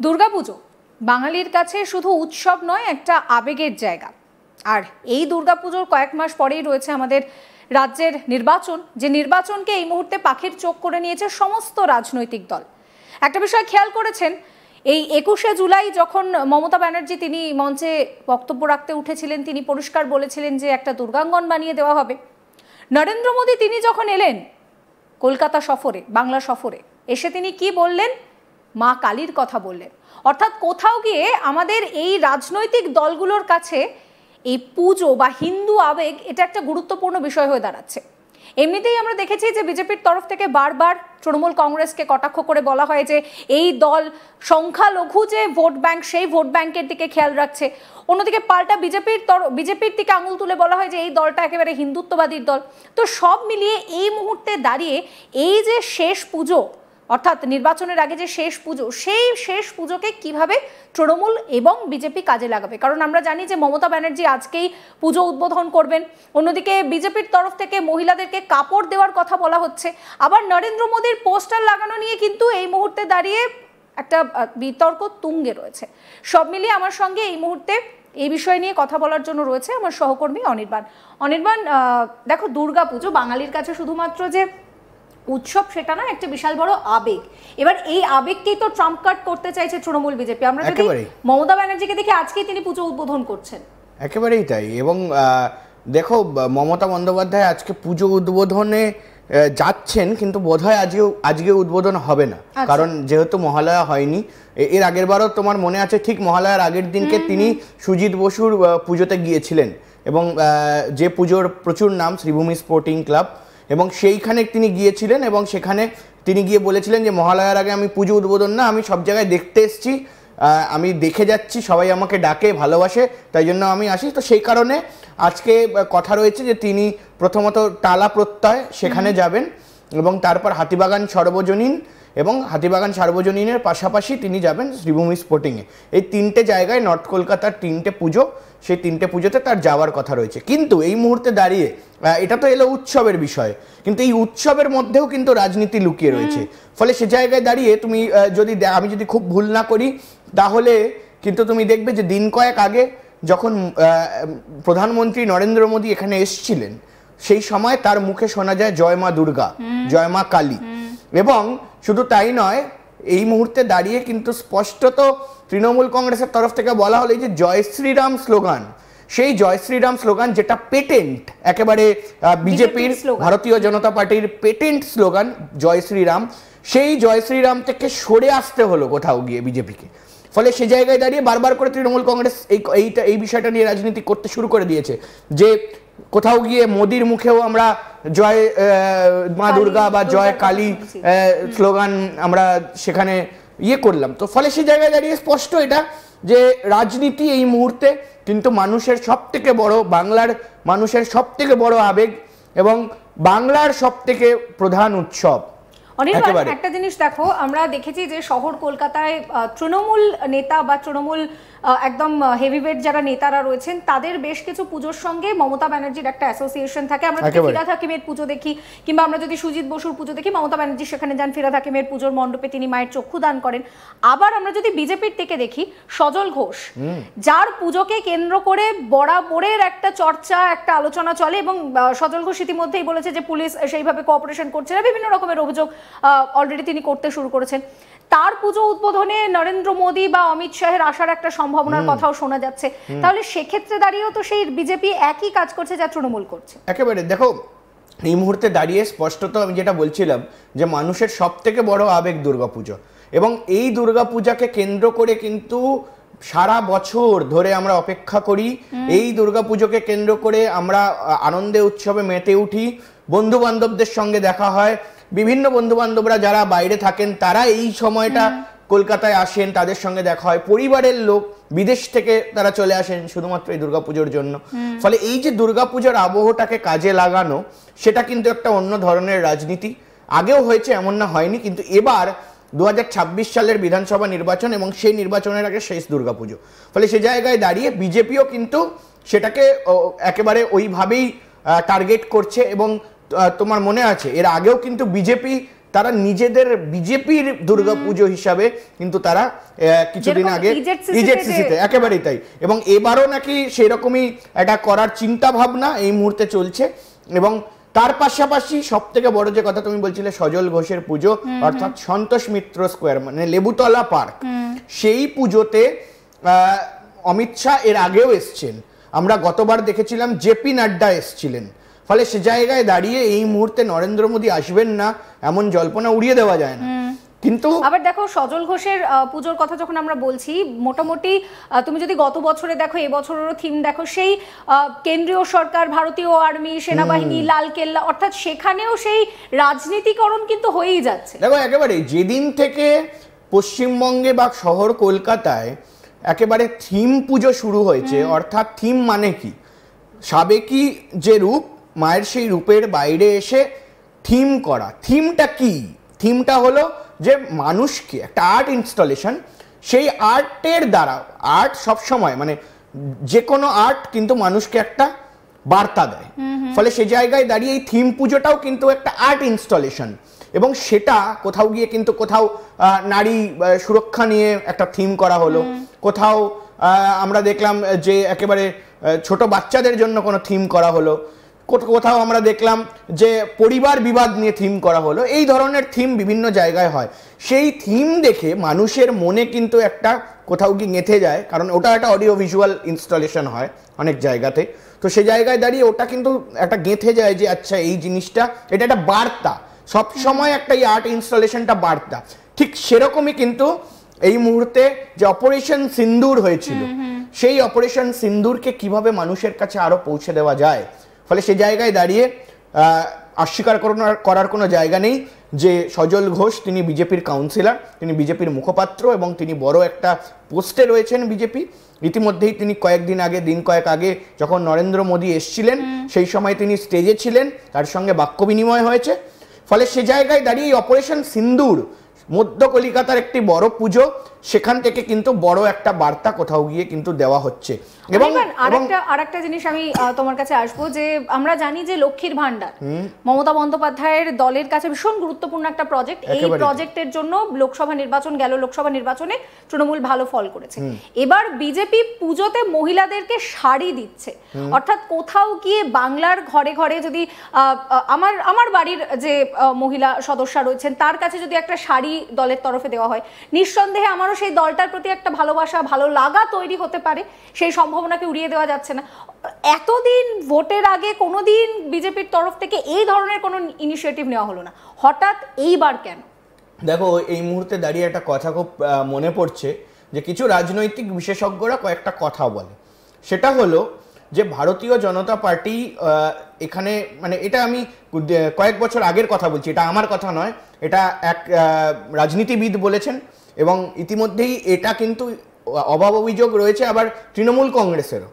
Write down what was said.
দুর্গাপুজো বাঙালির কাছে শুধু উৎসব নয়, একটা আবেগের জায়গা। আর এই দুর্গাপুজোর কয়েক মাস পরেই রয়েছে আমাদের রাজ্যের নির্বাচন, যে নির্বাচনকে এই মুহূর্তে পাখির চোখ করে নিয়েছে সমস্ত রাজনৈতিক দল। একটা বিষয় খেয়াল করেছেন, এই 21শে জুলাই যখন মমতা ব্যানার্জি তিনি মঞ্চে বক্তব্য রাখতে উঠেছিলেন, তিনি পরিষ্কার বলেছিলেন যে একটা দুর্গাঙ্গন বানিয়ে দেওয়া হবে। নরেন্দ্র মোদী তিনি যখন এলেন কলকাতা সফরে, বাংলা সফরে, এসে তিনি কি বললেন? মা কালীর কথা বললেন। অর্থাৎ কোথাও গিয়ে আমাদের এই রাজনৈতিক দলগুলোর কাছে এই পুজো বা হিন্দু আবেগ এটা একটা গুরুত্বপূর্ণ বিষয় হয়ে দাঁড়াচ্ছে। এমনিতেই আমরা দেখেছি যে বিজেপির তরফ থেকে বারবার তৃণমূল কংগ্রেসকে কটাক্ষ করে বলা হয় যে এই দল সংখ্যালঘু যে ভোট ব্যাংক, সেই ভোট ব্যাংকের দিকে খেয়াল রাখছে। অন্যদিকে পাল্টা বিজেপির দিকে আঙুল তুলে বলা হয় যে এই দলটা একেবারে হিন্দুত্ববাদীর দল। তো সব মিলিয়ে এই মুহূর্তে দাঁড়িয়ে এই যে শেষ পুজো, অর্থাৎ নির্বাচনের আগে যে শেষ পুজো, সেই শেষ পুজোকে কিভাবে তৃণমূল এবং বিজেপি কাজে লাগাবে? কারণ আমরা জানি যে মমতা ব্যানার্জি আজকেই পুজো উদ্বোধন করবেন। অন্যদিকে বিজেপির তরফ থেকে মহিলাদেরকে কাপড় দেওয়ার কথা বলা হচ্ছে। আবার নরেন্দ্র মোদীর পোস্টার লাগানো নিয়ে কিন্তু এই মুহূর্তে দাঁড়িয়ে একটা বিতর্ক তুঙ্গে রয়েছে। সব মিলিয়ে আমার সঙ্গে এই মুহূর্তে এই বিষয় নিয়ে কথা বলার জন্য রয়েছে আমার সহকর্মী অনির্বাণ। অনির্বাণ, দেখো, দুর্গাপুজো বাঙালির কাছে শুধুমাত্র যে উৎসব সেটা না, একটা বিশাল বড় আবেগ। এবার এই আবেগকেই তো ট্রাম্প কার্ড করতে চাইছে তৃণমূল বিজেপি। আমরা যদি মমতা ব্যানার্জিকে দেখি আজকেই তিনি পুজো উদ্বোধন করছেন। একেবারেই তাই। এবং দেখো, মমতা বন্দ্যোপাধ্যায় আজকে পুজো উদ্বোধনে যাচ্ছেন, কিন্তু বোধহয় আজকে উদ্বোধন হবে না। কারণ যেহেতু মহালয়া হয়নি, এর আগের বারও তোমার মনে আছে, ঠিক মহালয়ার আগের দিনকে তিনি সুজিত বসুর পুজোতে গিয়েছিলেন, এবং যে পুজোর প্রচুর নাম শ্রীভূমি স্পোর্টিং ক্লাব, এবং সেইখানে তিনি গিয়েছিলেন এবং সেখানে তিনি গিয়ে বলেছিলেন যে মহালয়ার আগে আমি পুজো উদ্বোধন না, আমি সব জায়গায় দেখতে এসেছি, আমি দেখে যাচ্ছি, সবাই আমাকে ডাকে, ভালোবাসে, তাই জন্য আমি আসি। তো সেই কারণে আজকে কথা রয়েছে যে তিনি প্রথমত টালা প্রত্যয় সেখানে যাবেন, এবং তারপর হাতিবাগান সর্বজনীন, এবং হাতিবাগান সার্বজনীনের পাশাপাশি তিনি যাবেন শ্রীভূমি স্পোর্টিংয়ে। এই তিনটে জায়গায় নর্থ কলকাতার তিনটে পুজো, সেই তিনটে পুজোতে তার যাওয়ার কথা রয়েছে। কিন্তু এই মুহূর্তে দাঁড়িয়ে এটা তো এলো উৎসবের বিষয়, কিন্তু এই উৎসবের মধ্যেও কিন্তু রাজনীতি লুকিয়ে রয়েছে। ফলে সে জায়গায় দাঁড়িয়ে তুমি আমি যদি খুব ভুল না করি, তাহলে কিন্তু তুমি দেখবে যে দিন কয়েক আগে যখন প্রধানমন্ত্রী নরেন্দ্র মোদী এখানে এসেছিলেন, সেই সময় তার মুখে শোনা যায় জয় মা দুর্গা, জয় মা কালী। এবং শুধু তাই নয়, এই মুহূর্তে দাঁড়িয়ে কিন্তু স্পষ্টত তৃণমূল কংগ্রেসের তরফ থেকে বলা হলো এই যে জয় শ্রীরাম স্লোগান, সেই জয় শ্রীরাম স্লোগান যেটা পেটেন্ট, একেবারে বিজেপির, ভারতীয় জনতা পার্টির পেটেন্ট স্লোগান জয় শ্রীরাম, সেই জয় শ্রীরাম থেকে সরে আসতে হলো কোথাও গিয়ে বিজেপিকে। ফলে সে জায়গায় দাঁড়িয়ে বারবার করে তৃণমূল কংগ্রেস এই বিষয়টা নিয়ে রাজনীতি করতে শুরু করে দিয়েছে, যে কোথাও গিয়ে মোদির মুখেও আমরা জয় মা দুর্গা বা জয় কালী স্লোগান আমরা সেখানে করলাম। তো ফলে সে জায়গায় দাঁড়িয়ে স্পষ্ট এটা যে রাজনীতি এই মুহূর্তে কিন্তু মানুষের সব থেকে বড়, বাংলার মানুষের সব থেকে বড় আবেগ এবং বাংলার সব থেকে প্রধান উৎসব। অনির্বাণ, একটা জিনিস দেখো, আমরা দেখেছি যে শহর কলকাতায় তৃণমূল নেতা বা তৃণমূল একদম হেভিওয়েট যারা নেতারা রয়েছেন, তাদের বেশ কিছু পুজোর সঙ্গে মমতা ব্যানার্জির একটা অ্যাসোসিয়েশন থাকে। আমরা যদি ফিরাদ হাকিমের পুজো দেখি, কিংবা আমরা যদি সুজিত বসুর পুজো দেখি, মমতা ব্যানার্জি সেখানে যান, ফিরাদ হাকিমের পুজোর মণ্ডপে তিনি মায়ের চক্ষু দান করেন। আবার আমরা যদি বিজেপির থেকে দেখি, সজল ঘোষ, যার পুজোকে কেন্দ্র করে বরাবরের একটা চর্চা, একটা আলোচনা চলে, এবং সজল ঘোষ ইতিমধ্যেই বলেছে যে পুলিশ সেইভাবে কোঅপারেশন করছে না, বিভিন্ন রকমের অভিযোগ অলরেডি তিনি করতে শুরু করেছেন। তার পুজো উদ্বোধনে নরেন্দ্র মোদী বা অমিত শাহের আসার একটা সম্ভাবনার কথাও শোনা যাচ্ছে। তাহলে সেক্ষেত্রে দাঁড়িয়েও তো সেই বিজেপি একই কাজ করছে যা তৃণমূল করছে। একেবারে দেখো, এই মুহূর্তে দাঁড়িয়ে স্পষ্টত আমি যেটা বলছিলাম যে মানুষের সব থেকে বড় আবেগ দুর্গাপুজো, এবং এই দুর্গাপূজাকে কেন্দ্র করে কিন্তু সারা বছর ধরে আমরা অপেক্ষা করি। এই দুর্গাপুজোকে কেন্দ্র করে আমরা আনন্দে উৎসবে মেতে উঠি, বন্ধু বান্ধবদের সঙ্গে দেখা হয়, বিভিন্ন বন্ধু বান্ধবরা যারা বাইরে থাকেন তারা এই সময়টা কলকাতায় আসেন, তাদের সঙ্গে দেখা হয়, পরিবারের লোক বিদেশ থেকে তারা চলে আসেন শুধুমাত্র এই দুর্গাপুজোর জন্য। ফলে এই যে দুর্গাপুজোর আবহটাকে কাজে লাগানো, সেটা কিন্তু একটা অন্য ধরনের রাজনীতি। আগেও হয়েছে, এমন না হয়নি, কিন্তু এবার 2026 সালের বিধানসভা নির্বাচন এবং সেই নির্বাচনের আগে শেষ দুর্গাপুজো। ফলে সে জায়গায় দাঁড়িয়ে বিজেপিও কিন্তু সেটাকে একেবারে ওইভাবেই টার্গেট করছে। এবং তোমার মনে আছে এর আগেও কিন্তু বিজেপি তারা নিজেদের বিজেপির দুর্গাপুজো হিসাবে কিন্তু তারা কিছুদিন আগে ইজেডসিসিতে একেবারেই তাই, এবং এবারও নাকি সেরকমই একটা করার চিন্তা ভাবনা এই মুহূর্তে চলছে। এবং তার পাশাপাশি সব থেকে বড় যে কথা তুমি বলছিলে সজল ঘোষের পুজো, অর্থাৎ সন্তোষ মিত্র স্কোয়ার মানে লেবুতলা পার্ক, সেই পুজোতে অমিত শাহ এর আগেও এসছেন, আমরা গতবার দেখেছিলাম জেপি নাড্ডা এসছিলেন। ফলে সে জায়গায় দাঁড়িয়ে এই মুহূর্তে নরেন্দ্র মোদী আসবেন না এমন জল্পনা উড়িয়ে দেওয়া যায় না। কিন্তু আবার দেখো সজল ঘোষের পুজোর কথা যখন আমরা বলছি, মোটামুটি তুমি যদি গত বছরে দেখো, এবছরেরও থিম দেখো, সেই কেন্দ্রীয় সরকার, ভারতীয় আর্মি, সেনাবাহিনী, লালকেল্লা, অর্থাৎ সেখানেও সেই রাজনীতিকরণ কিন্তু হয়েই যাচ্ছে। দেখো একেবারে যেদিন থেকে পশ্চিমবঙ্গে বা শহর কলকাতায় একেবারে থিম পুজো শুরু হয়েছে, অর্থাৎ থিম মানে কি, সাবেকি যে রূপ মায়ের সেই রূপের বাইরে এসে থিম করা। থিমটা কি? থিমটা হলো যে মানুষকে একটা আর্ট ইনস্টলেশন, সেই আর্টের দ্বারা, আর্ট সবসময় মানে যে কোনো আর্ট কিন্তু মানুষকে একটা বার্তা দেয়। ফলে সে জায়গায় দাঁড়িয়ে এই থিম পুজোটাও কিন্তু একটা আর্ট ইনস্টলেশন, এবং সেটা কোথাও গিয়ে কিন্তু কোথাও নারী সুরক্ষা নিয়ে একটা থিম করা হলো, কোথাও আমরা দেখলাম যে একেবারে ছোট বাচ্চাদের জন্য কোনো থিম করা হলো, কোথাও আমরা দেখলাম যে পরিবার বিবাদ নিয়ে থিম করা হলো। এই ধরনের থিম বিভিন্ন জায়গায় হয়। সেই থিম দেখে মানুষের মনে কিন্তু একটা কোথাও কি গেঁথে যায়, কারণ ওটা একটা অডিও ভিজুয়াল ইনস্টলেশন হয় অনেক জায়গাতে। তো সে জায়গায় দাঁড়িয়ে ওটা কিন্তু একটা গেঁথে যায় যে আচ্ছা এই জিনিসটা, এটা একটা বার্তা, সবসময় একটা এই আর্ট ইনস্টলেশনটা বার্তা। ঠিক সেরকমই কিন্তু এই মুহূর্তে যে অপারেশন সিন্দুর হয়েছিল, সেই অপারেশন সিন্দুরকে কিভাবে মানুষের কাছে আরো পৌঁছে দেওয়া যায়। ফলে সে জায়গায় দাঁড়িয়ে অস্বীকার করার কোনো জায়গা নেই যে সজল ঘোষ তিনি বিজেপির কাউন্সিলর, তিনি বিজেপির মুখপাত্র, এবং তিনি বড় একটা পোস্টে রয়েছেন বিজেপি। ইতিমধ্যেই তিনি দিন কয়েক আগে যখন নরেন্দ্র মোদী এসছিলেন, সেই সময় তিনি স্টেজে ছিলেন, তার সঙ্গে বাক্য বিনিময় হয়েছে। ফলে সে জায়গায় দাঁড়িয়ে অপারেশন সিন্দুর মধ্য কলিকাতার একটি বড় পুজো, সেখান থেকে কিন্তু বড় একটা বার্তা কোথাও গিয়ে কিন্তু দেওয়া হচ্ছে। এবং আরেকটা জিনিস আমি তোমার কাছে আসবো, যে আমরা জানি যে লক্ষ্মীর ভান্ডার মমতা বন্দ্যোপাধ্যায়ের দলের কাছে ভীষণ গুরুত্বপূর্ণ একটা প্রজেক্ট। এই প্রজেক্টের জন্য লোকসভা নির্বাচনে তৃণমূল ভালো ফল করেছে। এবার বিজেপি পুজোতে মহিলাদেরকে শাড়ি দিচ্ছে, অর্থাৎ কোথাও গিয়ে বাংলার ঘরে ঘরে যদি আমার বাড়ির যে মহিলা সদস্যা রয়েছেন তার কাছে যদি একটা শাড়ি দলের তরফে দেওয়া হয়, নিঃসন্দেহে আমারও সেই দলটার প্রতি একটা ভালোবাসা, ভালো লাগা তৈরি হতে পারে। সেই সম্ভাবনাকে উড়িয়ে দেওয়া যাচ্ছে না। এতদিন ভোটের আগে কোনোদিন বিজেপির তরফ থেকে এই ধরনের কোনো ইনিশিয়েটিভ নেওয়া হলো না, হঠাৎ এইবার কেন? দেখো এই মুহূর্তে দাঁড়িয়ে একটা কথা খুব মনে পড়ছে, যে কিছু রাজনৈতিক বিশেষজ্ঞরা কয়েকটা কথা বলে। সেটা হলো যে ভারতীয় জনতা পার্টি এখানে, মানে এটা আমি কয়েক বছর আগের কথা বলছি, এটা আমার কথা নয়, এটা এক রাজনীতিবিদ বলেছেন, এবং ইতিমধ্যেই এটা কিন্তু অভাব অভিযোগ রয়েছে আবার তৃণমূল কংগ্রেসেরও,